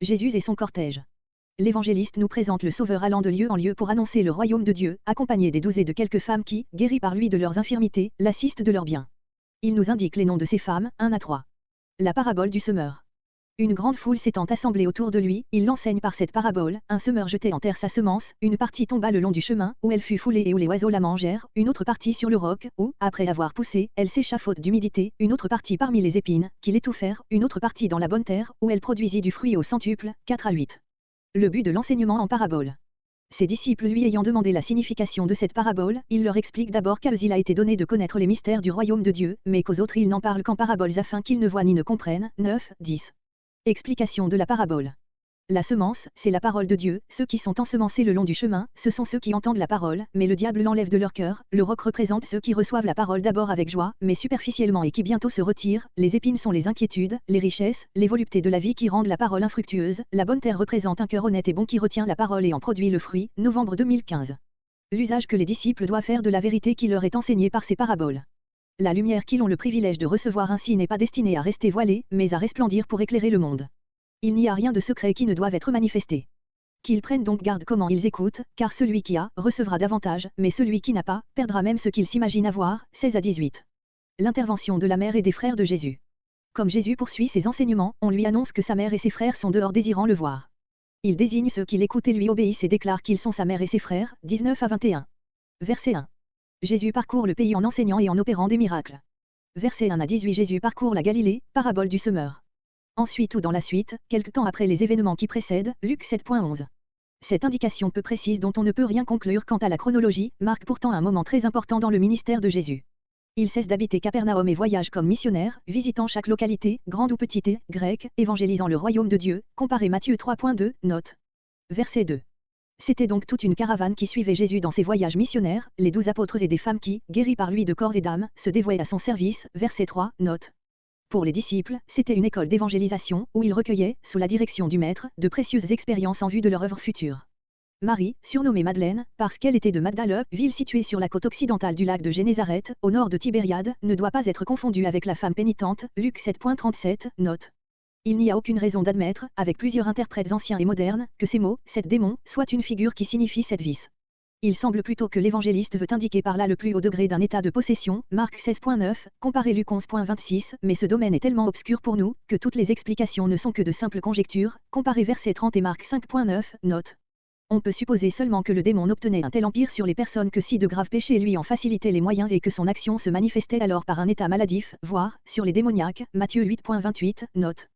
Jésus et son cortège. L'évangéliste nous présente le Sauveur allant de lieu en lieu pour annoncer le royaume de Dieu, accompagné des 12 et de quelques femmes qui, guéries par lui de leurs infirmités, l'assistent de leurs biens. Il nous indique les noms de ces femmes, 1 à 3. La parabole du semeur. Une grande foule s'étant assemblée autour de lui, il l'enseigne par cette parabole: un semeur jetait en terre sa semence, une partie tomba le long du chemin, où elle fut foulée et où les oiseaux la mangèrent, une autre partie sur le roc, où, après avoir poussé, elle sécha faute d'humidité, une autre partie parmi les épines, qui l'étouffèrent, une autre partie dans la bonne terre, où elle produisit du fruit au centuple, 4 à 8. Le but de l'enseignement en parabole. Ses disciples lui ayant demandé la signification de cette parabole, il leur explique d'abord qu'à eux il a été donné de connaître les mystères du royaume de Dieu, mais qu'aux autres il n'en parle qu'en paraboles afin qu'ils ne voient ni ne comprennent. 9, 10. Explication de la parabole. La semence, c'est la parole de Dieu, ceux qui sont ensemencés le long du chemin, ce sont ceux qui entendent la parole, mais le diable l'enlève de leur cœur, le roc représente ceux qui reçoivent la parole d'abord avec joie, mais superficiellement et qui bientôt se retirent, les épines sont les inquiétudes, les richesses, les voluptés de la vie qui rendent la parole infructueuse, la bonne terre représente un cœur honnête et bon qui retient la parole et en produit le fruit. Novembre 2015. L'usage que les disciples doivent faire de la vérité qui leur est enseignée par ces paraboles. La lumière qu'ils ont le privilège de recevoir ainsi n'est pas destinée à rester voilée, mais à resplendir pour éclairer le monde. Il n'y a rien de secret qui ne doive être manifesté. Qu'ils prennent donc garde comment ils écoutent, car celui qui a, recevra davantage, mais celui qui n'a pas, perdra même ce qu'il s'imagine avoir. 16 à 18. L'intervention de la mère et des frères de Jésus. Comme Jésus poursuit ses enseignements, on lui annonce que sa mère et ses frères sont dehors désirant le voir. Il désigne ceux qui l'écoutent et lui obéissent et déclare qu'ils sont sa mère et ses frères. 19 à 21. Verset 1. Jésus parcourt le pays en enseignant et en opérant des miracles. Verset 1 à 18. Jésus parcourt la Galilée, parabole du semeur. Ensuite ou dans la suite, quelque temps après les événements qui précèdent, Luc 7.11. Cette indication peu précise dont on ne peut rien conclure quant à la chronologie, marque pourtant un moment très important dans le ministère de Jésus. Il cesse d'habiter Capernaum et voyage comme missionnaire, visitant chaque localité, grande ou petite et grecque, évangélisant le royaume de Dieu, comparé Matthieu 3.2, note. Verset 2. C'était donc toute une caravane qui suivait Jésus dans ses voyages missionnaires, les 12 apôtres et des femmes qui, guéris par lui de corps et d'âme, se dévouaient à son service. Verset 3, note. Pour les disciples, c'était une école d'évangélisation, où ils recueillaient, sous la direction du Maître, de précieuses expériences en vue de leur œuvre future. Marie, surnommée Madeleine, parce qu'elle était de Magdale, ville située sur la côte occidentale du lac de Génézareth, au nord de Tibériade, ne doit pas être confondue avec la femme pénitente. Luc 7.37, note. Il n'y a aucune raison d'admettre, avec plusieurs interprètes anciens et modernes, que ces mots, cette démon, soit une figure qui signifie cette vice. Il semble plutôt que l'évangéliste veut indiquer par là le plus haut degré d'un état de possession, Marc 16.9, comparé Luc 11.26, mais ce domaine est tellement obscur pour nous, que toutes les explications ne sont que de simples conjectures, comparé verset 30 et Marc 5.9, note. On peut supposer seulement que le démon n'obtenait un tel empire sur les personnes que si de graves péchés lui en facilitaient les moyens et que son action se manifestait alors par un état maladif, voire, sur les démoniaques, Matthieu 8.28, note.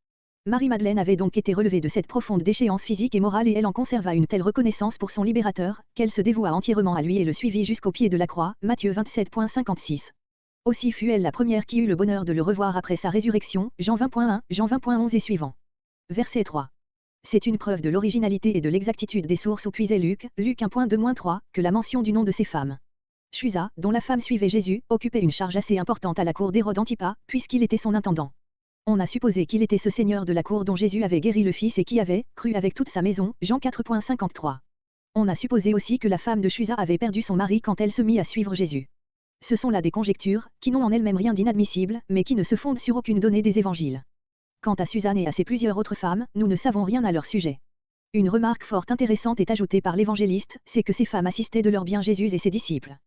Marie-Madeleine avait donc été relevée de cette profonde déchéance physique et morale et elle en conserva une telle reconnaissance pour son libérateur, qu'elle se dévoua entièrement à lui et le suivit jusqu'au pied de la croix, Matthieu 27.56. Aussi fut elle la première qui eut le bonheur de le revoir après sa résurrection, Jean 20.1, Jean 20.11 et suivant. Verset 3. C'est une preuve de l'originalité et de l'exactitude des sources où puisait Luc 1.2-3, que la mention du nom de ces femmes. Chusa, dont la femme suivait Jésus, occupait une charge assez importante à la cour d'Hérode Antipas, puisqu'il était son intendant. On a supposé qu'il était ce seigneur de la cour dont Jésus avait guéri le fils et qui avait cru avec toute sa maison, Jean 4.53. On a supposé aussi que la femme de Chusa avait perdu son mari quand elle se mit à suivre Jésus. Ce sont là des conjectures, qui n'ont en elles-mêmes rien d'inadmissible, mais qui ne se fondent sur aucune donnée des évangiles. Quant à Suzanne et à ses plusieurs autres femmes, nous ne savons rien à leur sujet. Une remarque fort intéressante est ajoutée par l'évangéliste, c'est que ces femmes assistaient de leur bien Jésus et ses disciples.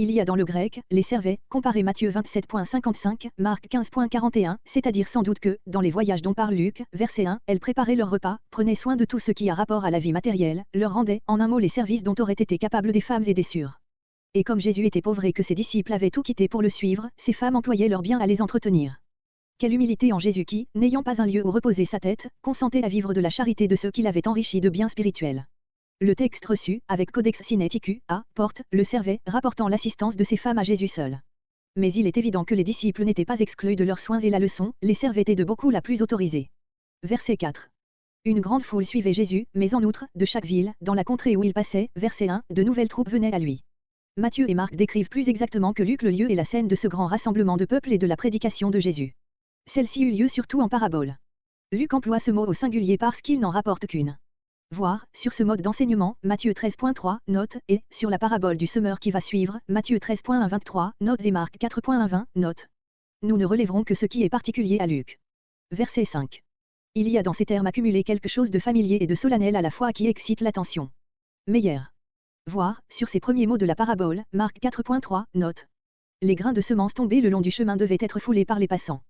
Il y a dans le grec, les servaient, comparé Matthieu 27.55, Marc 15.41, c'est-à-dire sans doute que, dans les voyages dont parle Luc, verset 1, elles préparaient leur repas, prenaient soin de tout ce qui a rapport à la vie matérielle, leur rendaient, en un mot les services dont auraient été capables des femmes et des sûres. Et comme Jésus était pauvre et que ses disciples avaient tout quitté pour le suivre, ces femmes employaient leur bien à les entretenir. Quelle humilité en Jésus qui, n'ayant pas un lieu où reposer sa tête, consentait à vivre de la charité de ceux qui l'avaient enrichi de biens spirituels. Le texte reçu, avec Codex Sinaiticus, porte, le servait, rapportant l'assistance de ces femmes à Jésus seul. Mais il est évident que les disciples n'étaient pas exclus de leurs soins et la leçon, les servait et de beaucoup la plus autorisée. Verset 4. Une grande foule suivait Jésus, mais en outre, de chaque ville, dans la contrée où il passait, verset 1, de nouvelles troupes venaient à lui. Matthieu et Marc décrivent plus exactement que Luc le lieu et la scène de ce grand rassemblement de peuple et de la prédication de Jésus. Celle-ci eut lieu surtout en parabole. Luc emploie ce mot au singulier parce qu'il n'en rapporte qu'une. Voir, sur ce mode d'enseignement, Matthieu 13.3, note, et, sur la parabole du semeur qui va suivre, Matthieu 13.1-23, note et Marc 4.1-20, note. Nous ne relèverons que ce qui est particulier à Luc. Verset 5. Il y a dans ces termes accumulés quelque chose de familier et de solennel à la fois qui excite l'attention. Meyer. Voir, sur ces premiers mots de la parabole, Marc 4.3, note. Les grains de semences tombés le long du chemin devaient être foulés par les passants.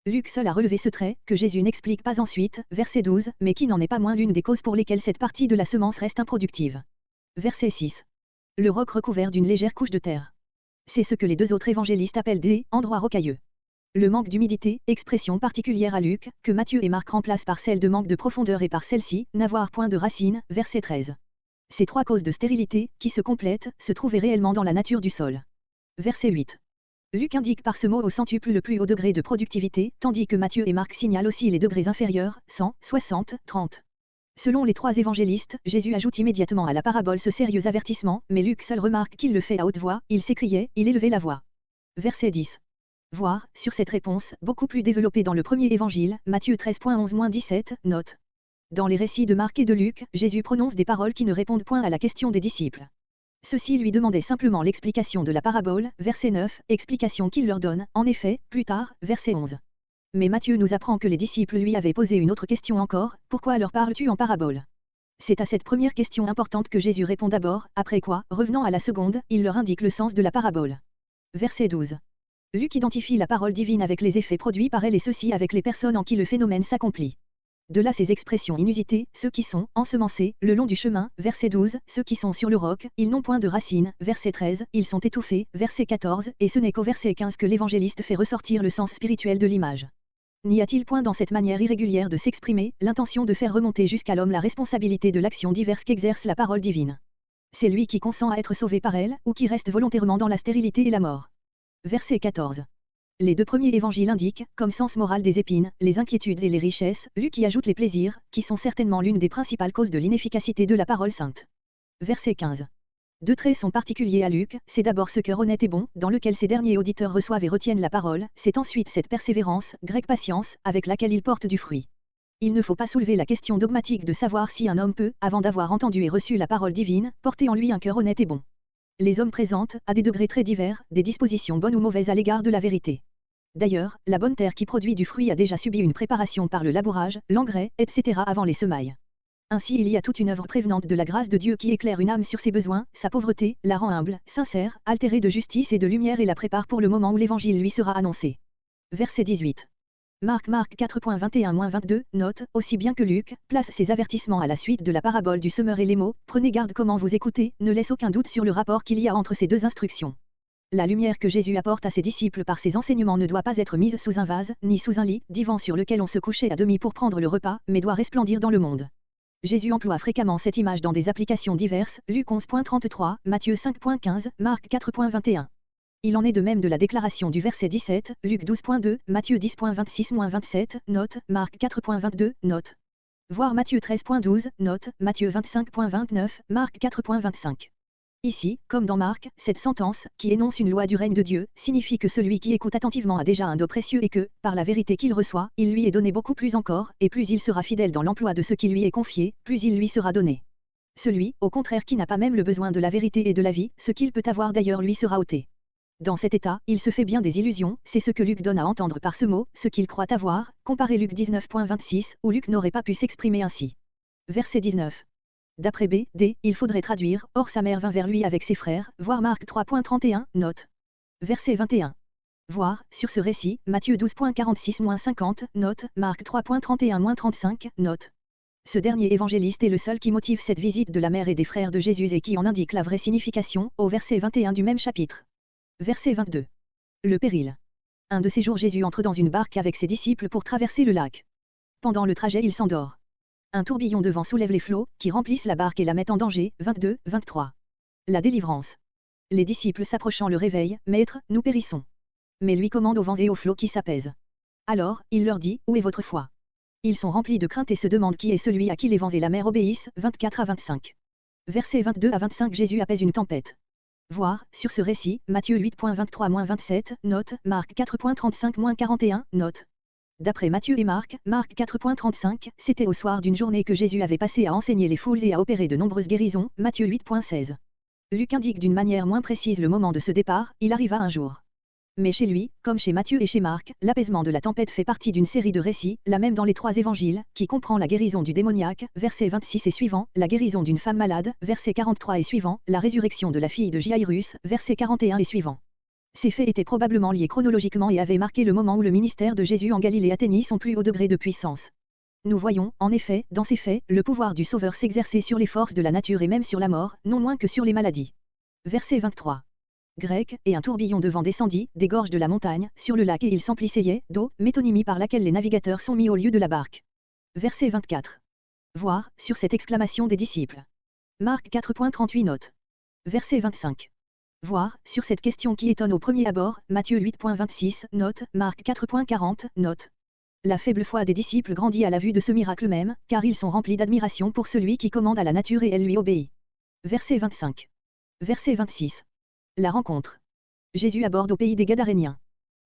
Luc seul a relevé ce trait, que Jésus n'explique pas ensuite, verset 12, mais qui n'en est pas moins l'une des causes pour lesquelles cette partie de la semence reste improductive. Verset 6. Le roc recouvert d'une légère couche de terre. C'est ce que les deux autres évangélistes appellent des endroits rocailleux. Le manque d'humidité, expression particulière à Luc, que Matthieu et Marc remplacent par celle de manque de profondeur et par celle-ci, n'avoir point de racines, verset 13. Ces trois causes de stérilité, qui se complètent, se trouvaient réellement dans la nature du sol. Verset 8. Luc indique par ce mot au centuple le plus haut degré de productivité, tandis que Matthieu et Marc signalent aussi les degrés inférieurs, 100, 60, 30. Selon les trois évangélistes, Jésus ajoute immédiatement à la parabole ce sérieux avertissement, mais Luc seul remarque qu'il le fait à haute voix, il s'écriait, il élevait la voix. Verset 10. Voir, sur cette réponse, beaucoup plus développée dans le premier évangile, Matthieu 13.11-17, note. Dans les récits de Marc et de Luc, Jésus prononce des paroles qui ne répondent point à la question des disciples. Ceux-ci lui demandaient simplement l'explication de la parabole, verset 9, explication qu'il leur donne, en effet, plus tard, verset 11. Mais Matthieu nous apprend que les disciples lui avaient posé une autre question encore, pourquoi leur parles-tu en parabole? C'est à cette première question importante que Jésus répond d'abord, après quoi, revenant à la seconde, il leur indique le sens de la parabole. Verset 12. Luc identifie la parole divine avec les effets produits par elle et ceux-ci avec les personnes en qui le phénomène s'accomplit. De là ces expressions inusitées, ceux qui sont ensemencés le long du chemin, verset 12, ceux qui sont sur le roc, ils n'ont point de racines, verset 13, ils sont étouffés, verset 14, et ce n'est qu'au verset 15 que l'évangéliste fait ressortir le sens spirituel de l'image. N'y a-t-il point dans cette manière irrégulière de s'exprimer, l'intention de faire remonter jusqu'à l'homme la responsabilité de l'action diverse qu'exerce la parole divine? C'est lui qui consent à être sauvé par elle, ou qui reste volontairement dans la stérilité et la mort. Verset 14. Les deux premiers évangiles indiquent, comme sens moral des épines, les inquiétudes et les richesses, Luc y ajoute les plaisirs, qui sont certainement l'une des principales causes de l'inefficacité de la parole sainte. Verset 15. Deux traits sont particuliers à Luc, c'est d'abord ce cœur honnête et bon, dans lequel ces derniers auditeurs reçoivent et retiennent la parole, c'est ensuite cette persévérance, grecque patience, avec laquelle ils portent du fruit. Il ne faut pas soulever la question dogmatique de savoir si un homme peut, avant d'avoir entendu et reçu la parole divine, porter en lui un cœur honnête et bon. Les hommes présentent, à des degrés très divers, des dispositions bonnes ou mauvaises à l'égard de la vérité. D'ailleurs, la bonne terre qui produit du fruit a déjà subi une préparation par le labourage, l'engrais, etc. avant les semailles. Ainsi il y a toute une œuvre prévenante de la grâce de Dieu qui éclaire une âme sur ses besoins, sa pauvreté, la rend humble, sincère, altérée de justice et de lumière et la prépare pour le moment où l'évangile lui sera annoncé. Verset 18. Marc 4.21-22, note, aussi bien que Luc, place ses avertissements à la suite de la parabole du semeur et les mots, prenez garde comment vous écoutez, ne laisse aucun doute sur le rapport qu'il y a entre ces deux instructions. La lumière que Jésus apporte à ses disciples par ses enseignements ne doit pas être mise sous un vase, ni sous un lit, divan sur lequel on se couchait à demi pour prendre le repas, mais doit resplendir dans le monde. Jésus emploie fréquemment cette image dans des applications diverses, Luc 11.33, Matthieu 5.15, Marc 4.21. Il en est de même de la déclaration du verset 17, Luc 12.2, Matthieu 10.26-27, note, Marc 4.22, note. Voir Matthieu 13.12, note, Matthieu 25.29, Marc 4.25. Ici, comme dans Marc, cette sentence, qui énonce une loi du règne de Dieu, signifie que celui qui écoute attentivement a déjà un don précieux et que, par la vérité qu'il reçoit, il lui est donné beaucoup plus encore, et plus il sera fidèle dans l'emploi de ce qui lui est confié, plus il lui sera donné. Celui, au contraire, qui n'a pas même le besoin de la vérité et de la vie, ce qu'il peut avoir d'ailleurs lui sera ôté. Dans cet état, il se fait bien des illusions, c'est ce que Luc donne à entendre par ce mot, ce qu'il croit avoir, comparez Luc 19.26, où Luc n'aurait pas pu s'exprimer ainsi. Verset 19. D'après B. D. Il faudrait traduire, or sa mère vint vers lui avec ses frères, voir Marc 3.31, note. Verset 21. Voir, sur ce récit, Matthieu 12.46-50, note, Marc 3.31-35, note. Ce dernier évangéliste est le seul qui motive cette visite de la mère et des frères de Jésus et qui en indique la vraie signification, au verset 21 du même chapitre. Verset 22. Le péril. Un de ces jours Jésus entre dans une barque avec ses disciples pour traverser le lac. Pendant le trajet il s'endort. Un tourbillon de vent soulève les flots, qui remplissent la barque et la mettent en danger, 22, 23. La délivrance. Les disciples s'approchant le réveillent, Maître, nous périssons. Mais lui commande aux vents et aux flots qui s'apaisent. Alors, il leur dit, où est votre foi? Ils sont remplis de crainte et se demandent qui est celui à qui les vents et la mer obéissent, 24 à 25. Versets 22 à 25 Jésus apaise une tempête. Voir, sur ce récit, Matthieu 8.23-27, note, Marc 4.35-41, note. D'après Matthieu et Marc, Marc 4.35, c'était au soir d'une journée que Jésus avait passé à enseigner les foules et à opérer de nombreuses guérisons, Matthieu 8.16. Luc indique d'une manière moins précise le moment de ce départ, il arriva un jour. Mais chez lui, comme chez Matthieu et chez Marc, l'apaisement de la tempête fait partie d'une série de récits, la même dans les 3 évangiles, qui comprend la guérison du démoniaque, versets 26 et suivants, la guérison d'une femme malade, versets 43 et suivants, la résurrection de la fille de Jaïrus, versets 41 et suivants. Ces faits étaient probablement liés chronologiquement et avaient marqué le moment où le ministère de Jésus en Galilée atteignit son plus haut degré de puissance. Nous voyons, en effet, dans ces faits, le pouvoir du Sauveur s'exercer sur les forces de la nature et même sur la mort, non moins que sur les maladies. Verset 23. Grec, et un tourbillon de vent descendit, des gorges de la montagne, sur le lac et il s'emplissait d'eau, métonymie par laquelle les navigateurs sont mis au lieu de la barque. Verset 24. Voir, sur cette exclamation des disciples. Marc 4.38 note. Verset 25. Voir, sur cette question qui étonne au premier abord, Matthieu 8.26 note, Marc 4.40 note. La faible foi des disciples grandit à la vue de ce miracle même, car ils sont remplis d'admiration pour celui qui commande à la nature et elle lui obéit. Verset 25. Verset 26. La rencontre. Jésus aborde au pays des Gadaréniens.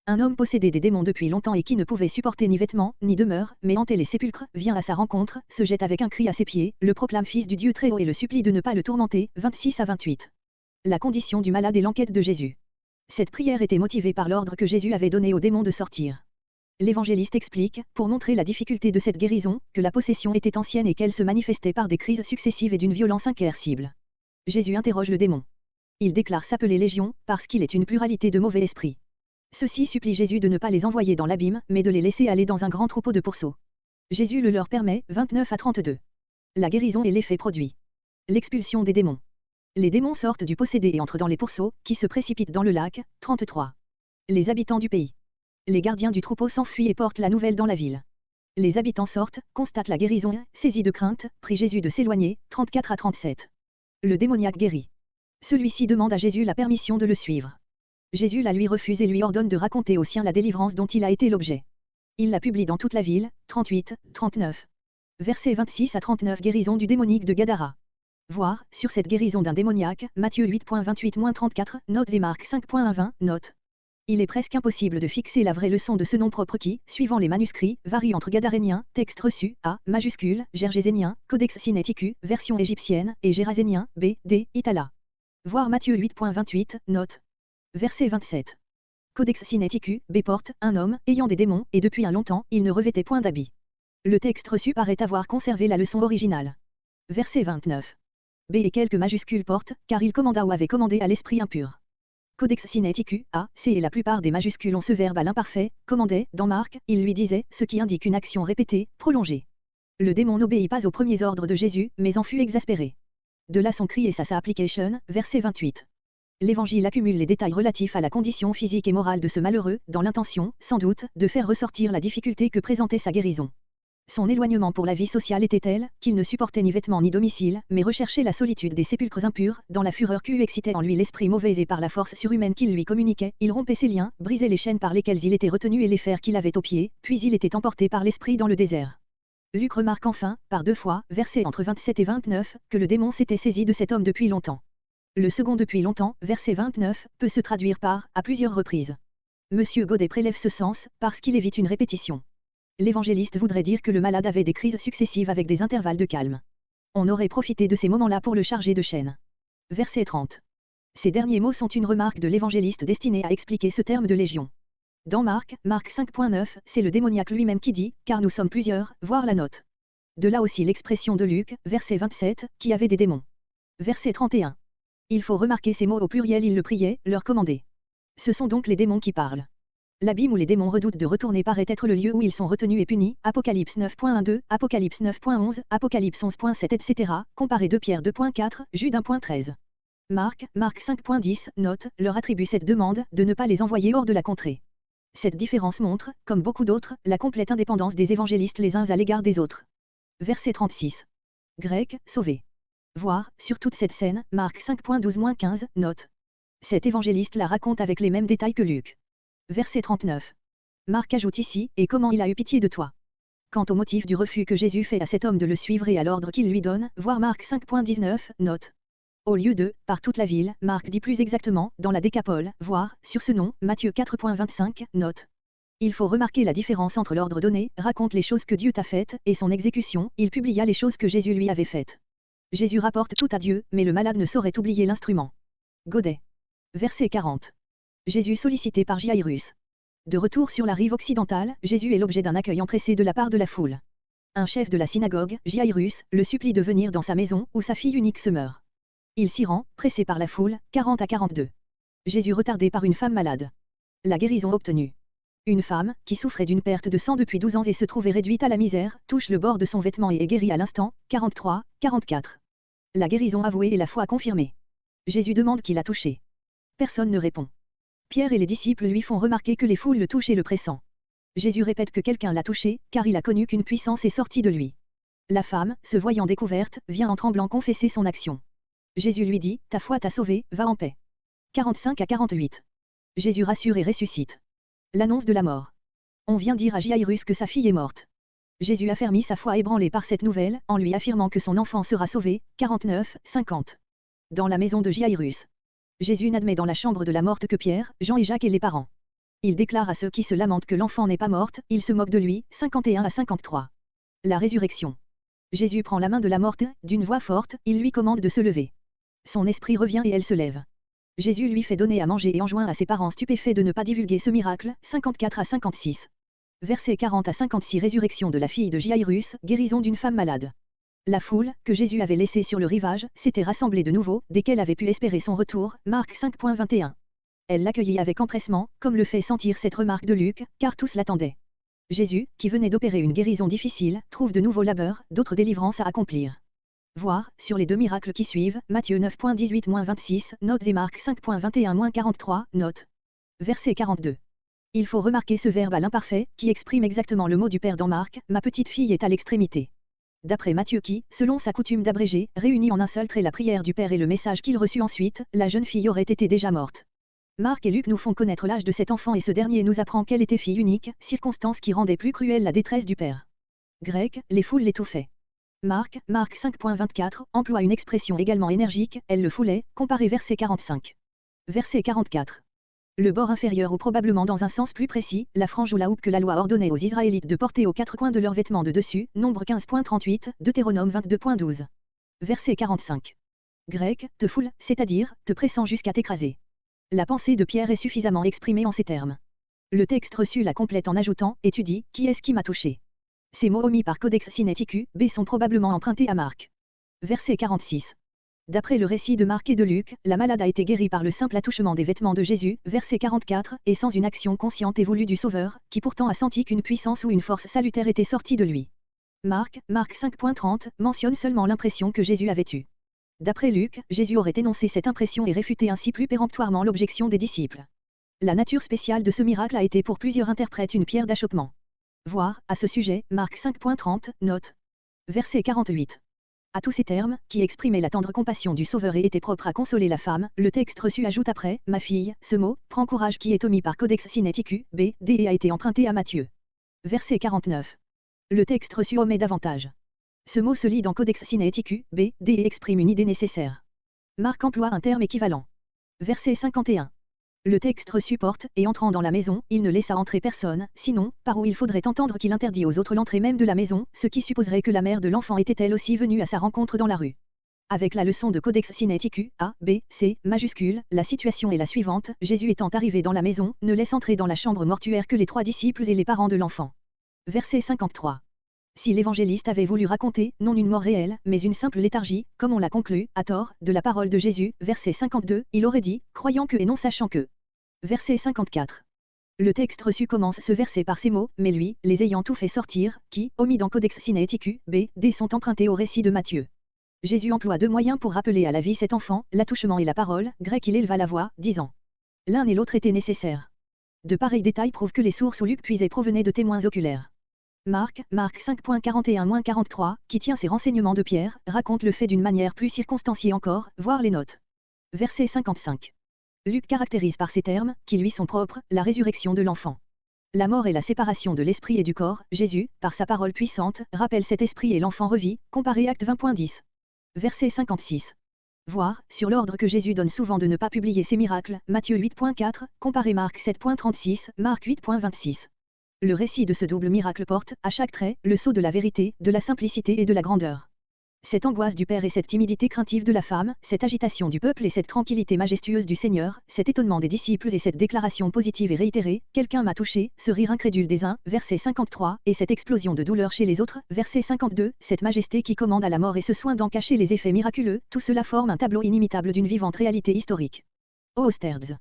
Un homme possédé des démons depuis longtemps et qui ne pouvait supporter ni vêtements, ni demeure, mais hantait les sépulcres, vient à sa rencontre, se jette avec un cri à ses pieds, le proclame fils du Dieu très haut et le supplie de ne pas le tourmenter, 26 à 28. La condition du malade et l'enquête de Jésus. Cette prière était motivée par l'ordre que Jésus avait donné aux démons de sortir. L'évangéliste explique, pour montrer la difficulté de cette guérison, que la possession était ancienne et qu'elle se manifestait par des crises successives et d'une violence incoercible. Jésus interroge le démon. Il déclare s'appeler Légion, parce qu'il est une pluralité de mauvais esprits. Ceux-ci supplient Jésus de ne pas les envoyer dans l'abîme, mais de les laisser aller dans un grand troupeau de pourceaux. Jésus le leur permet, 29 à 32. La guérison est l'effet produit. L'expulsion des démons. Les démons sortent du possédé et entrent dans les pourceaux, qui se précipitent dans le lac, 33. Les habitants du pays. Les gardiens du troupeau s'enfuient et portent la nouvelle dans la ville. Les habitants sortent, constatent la guérison, saisis de crainte, prient Jésus de s'éloigner, 34 à 37. Le démoniaque guérit. Celui-ci demande à Jésus la permission de le suivre. Jésus la lui refuse et lui ordonne de raconter aux siens la délivrance dont il a été l'objet. Il la publie dans toute la ville, 38, 39. Versets 26 à 39 Guérison du démoniaque de Gadara. Voir, sur cette guérison d'un démoniaque, Matthieu 8.28-34, notes et Marc 5.20, note. Il est presque impossible de fixer la vraie leçon de ce nom propre qui, suivant les manuscrits, varie entre gadarénien, texte reçu, A, majuscule, gergésénien, codex sinaiticus, version égyptienne, et gérasénien, B, D, Itala. Voir Matthieu 8.28, note. Verset 27. Codex sinaiticus, B porte, un homme, ayant des démons, et depuis un longtemps, il ne revêtait point d'habit. Le texte reçu paraît avoir conservé la leçon originale. Verset 29. B et quelques majuscules portent, car il commanda ou avait commandé à l'esprit impur. Codex sinaiticus, A, C et la plupart des majuscules ont ce verbe à l'imparfait, commandait, dans Marc, il lui disait, ce qui indique une action répétée, prolongée. Le démon n'obéit pas aux premiers ordres de Jésus, mais en fut exaspéré. De là son cri et sa application, verset 28. L'Évangile accumule les détails relatifs à la condition physique et morale de ce malheureux, dans l'intention, sans doute, de faire ressortir la difficulté que présentait sa guérison. Son éloignement pour la vie sociale était tel, qu'il ne supportait ni vêtements ni domicile, mais recherchait la solitude des sépulcres impurs, dans la fureur qui excitait en lui l'esprit mauvais et par la force surhumaine qu'il lui communiquait, il rompait ses liens, brisait les chaînes par lesquelles il était retenu et les fers qu'il avait aux pieds, puis il était emporté par l'esprit dans le désert. Luc remarque enfin, par 2 fois, versets entre 27 et 29, que le démon s'était saisi de cet homme depuis longtemps. Le second depuis longtemps, verset 29, peut se traduire par à plusieurs reprises. Monsieur Godet prélève ce sens, parce qu'il évite une répétition. L'évangéliste voudrait dire que le malade avait des crises successives avec des intervalles de calme. On aurait profité de ces moments-là pour le charger de chaînes. Verset 30. Ces derniers mots sont une remarque de l'évangéliste destinée à expliquer ce terme de légion. Dans Marc 5.9, c'est le démoniaque lui-même qui dit, car nous sommes plusieurs, voir la note. De là aussi l'expression de Luc, verset 27, qui avait des démons. Verset 31. Il faut remarquer ces mots au pluriel, il le priait, leur commandait. Ce sont donc les démons qui parlent. L'abîme où les démons redoutent de retourner paraît être le lieu où ils sont retenus et punis, Apocalypse 9.12, Apocalypse 9.11, Apocalypse 11.7 etc., comparé 2 Pierre 2.4, Jude 1.13. Marc 5.10, note, leur attribue cette demande, de ne pas les envoyer hors de la contrée. Cette différence montre, comme beaucoup d'autres, la complète indépendance des évangélistes les uns à l'égard des autres. Verset 36. Grec, sauvé. Voir, sur toute cette scène, Marc 5.12-15, note. Cet évangéliste la raconte avec les mêmes détails que Luc. Verset 39. Marc ajoute ici, et comment il a eu pitié de toi. Quant au motif du refus que Jésus fait à cet homme de le suivre et à l'ordre qu'il lui donne, voir Marc 5.19, note. Au lieu de, par toute la ville, Marc dit plus exactement, dans la Décapole, voir, sur ce nom, Matthieu 4.25, note. Il faut remarquer la différence entre l'ordre donné, raconte les choses que Dieu t'a faites, et son exécution, il publia les choses que Jésus lui avait faites. Jésus rapporte tout à Dieu, mais le malade ne saurait oublier l'instrument. Godet. Verset 40. Jésus sollicité par Jairus. De retour sur la rive occidentale, Jésus est l'objet d'un accueil empressé de la part de la foule. Un chef de la synagogue, Jairus, le supplie de venir dans sa maison, où sa fille unique se meurt. Il s'y rend, pressé par la foule, 40 à 42. Jésus retardé par une femme malade. La guérison obtenue. Une femme, qui souffrait d'une perte de sang depuis 12 ans et se trouvait réduite à la misère, touche le bord de son vêtement et est guérie à l'instant, 43, 44. La guérison avouée et la foi confirmée. Jésus demande qui l'a touché. Personne ne répond. Pierre et les disciples lui font remarquer que les foules le touchent et le pressant. Jésus répète que quelqu'un l'a touché, car il a connu qu'une puissance est sortie de lui. La femme, se voyant découverte, vient en tremblant confesser son action. Jésus lui dit, ta foi t'a sauvé, va en paix. 45 à 48. Jésus rassure et ressuscite. L'annonce de la mort. On vient dire à Jairus que sa fille est morte. Jésus affermit sa foi ébranlée par cette nouvelle, en lui affirmant que son enfant sera sauvé, 49, 50. Dans la maison de Jairus. Jésus n'admet dans la chambre de la morte que Pierre, Jean et Jacques et les parents. Il déclare à ceux qui se lamentent que l'enfant n'est pas morte, il se moque de lui, 51 à 53. La résurrection. Jésus prend la main de la morte, d'une voix forte, il lui commande de se lever. Son esprit revient et elle se lève. Jésus lui fait donner à manger et enjoint à ses parents stupéfaits de ne pas divulguer ce miracle, 54 à 56. Versets 40 à 56. Résurrection de la fille de Jairus, guérison d'une femme malade. La foule, que Jésus avait laissée sur le rivage, s'était rassemblée de nouveau, dès qu'elle avait pu espérer son retour, Marc 5.21. Elle l'accueillit avec empressement, comme le fait sentir cette remarque de Luc, car tous l'attendaient. Jésus, qui venait d'opérer une guérison difficile, trouve de nouveaux labeurs, d'autres délivrances à accomplir. Voir, sur les deux miracles qui suivent, Matthieu 9.18-26, notes et Marc 5.21-43, notes. Verset 42. Il faut remarquer ce verbe à l'imparfait, qui exprime exactement le mot du Père dans Marc, ma petite fille est à l'extrémité. D'après Matthieu qui, selon sa coutume d'abréger, réunit en un seul trait la prière du Père et le message qu'il reçut ensuite, la jeune fille aurait été déjà morte. Marc et Luc nous font connaître l'âge de cet enfant et ce dernier nous apprend qu'elle était fille unique, circonstance qui rendait plus cruelle la détresse du Père. Grec, les foules l'étouffaient. Marc 5.24, emploie une expression également énergique, elle le foulait, comparé verset 45. Verset 44. Le bord inférieur ou probablement dans un sens plus précis, la frange ou la houppe que la loi ordonnait aux Israélites de porter aux quatre coins de leurs vêtements de dessus, Nombre 15.38, Deutéronome 22.12. Verset 45. Grec, te foule, c'est-à-dire, te pressant jusqu'à t'écraser. La pensée de Pierre est suffisamment exprimée en ces termes. Le texte reçu la complète en ajoutant, et tu dis, qui est-ce qui m'a touché? Ces mots omis par Codex Sinaiticus, B sont probablement empruntés à Marc. Verset 46. D'après le récit de Marc et de Luc, la malade a été guérie par le simple attouchement des vêtements de Jésus, verset 44, et sans une action consciente et voulue du Sauveur, qui pourtant a senti qu'une puissance ou une force salutaire était sortie de lui. Marc 5.30, mentionne seulement l'impression que Jésus avait eue. D'après Luc, Jésus aurait énoncé cette impression et réfuté ainsi plus péremptoirement l'objection des disciples. La nature spéciale de ce miracle a été pour plusieurs interprètes une pierre d'achoppement. Voir, à ce sujet, Marc 5.30, note. Verset 48. À tous ces termes, qui exprimaient la tendre compassion du Sauveur et étaient propres à consoler la femme, le texte reçu ajoute après, ma fille, ce mot, prends courage qui est omis par Codex Sinaiticus, B, D et a été emprunté à Matthieu. Verset 49. Le texte reçu omet davantage. Ce mot se lit dans Codex Sinaiticus, B, D et exprime une idée nécessaire. Marc emploie un terme équivalent. Verset 51. Le texte reçu porte, et entrant dans la maison, il ne laissa entrer personne, sinon, par où il faudrait entendre qu'il interdit aux autres l'entrée même de la maison, ce qui supposerait que la mère de l'enfant était elle aussi venue à sa rencontre dans la rue. Avec la leçon de Codex Sinaiticus, A, B, C, majuscule, la situation est la suivante, Jésus étant arrivé dans la maison, ne laisse entrer dans la chambre mortuaire que les 3 disciples et les parents de l'enfant. Verset 53. Si l'évangéliste avait voulu raconter, non une mort réelle, mais une simple léthargie, comme on l'a conclu, à tort, de la parole de Jésus, verset 52, il aurait dit, croyant que et non sachant que. Verset 54. Le texte reçu commence ce verset par ces mots, mais lui, les ayant tout fait sortir, qui, omis dans Codex Sinaiticus, B, D sont empruntés au récit de Matthieu. Jésus emploie 2 moyens pour rappeler à la vie cet enfant, l'attouchement et la parole, grec il éleva la voix, disant. L'un et l'autre étaient nécessaires. De pareils détails prouvent que les sources où Luc puisait provenaient de témoins oculaires. Marc 5.41-43, qui tient ses renseignements de Pierre, raconte le fait d'une manière plus circonstanciée encore, voir les notes. Verset 55. Luc caractérise par ces termes, qui lui sont propres, la résurrection de l'enfant. La mort et la séparation de l'esprit et du corps, Jésus, par sa parole puissante, rappelle cet esprit et l'enfant revit, comparé Acte 20.10. Verset 56. Voir, sur l'ordre que Jésus donne souvent de ne pas publier ses miracles, Matthieu 8.4, comparé Marc 7.36, Marc 8.26. Le récit de ce double miracle porte, à chaque trait, le sceau de la vérité, de la simplicité et de la grandeur. Cette angoisse du Père et cette timidité craintive de la femme, cette agitation du peuple et cette tranquillité majestueuse du Seigneur, cet étonnement des disciples et cette déclaration positive et réitérée, quelqu'un m'a touché, ce rire incrédule des uns, verset 53, et cette explosion de douleur chez les autres, verset 52, cette majesté qui commande à la mort et ce soin d'en cacher les effets miraculeux, tout cela forme un tableau inimitable d'une vivante réalité historique. Ô Osterds!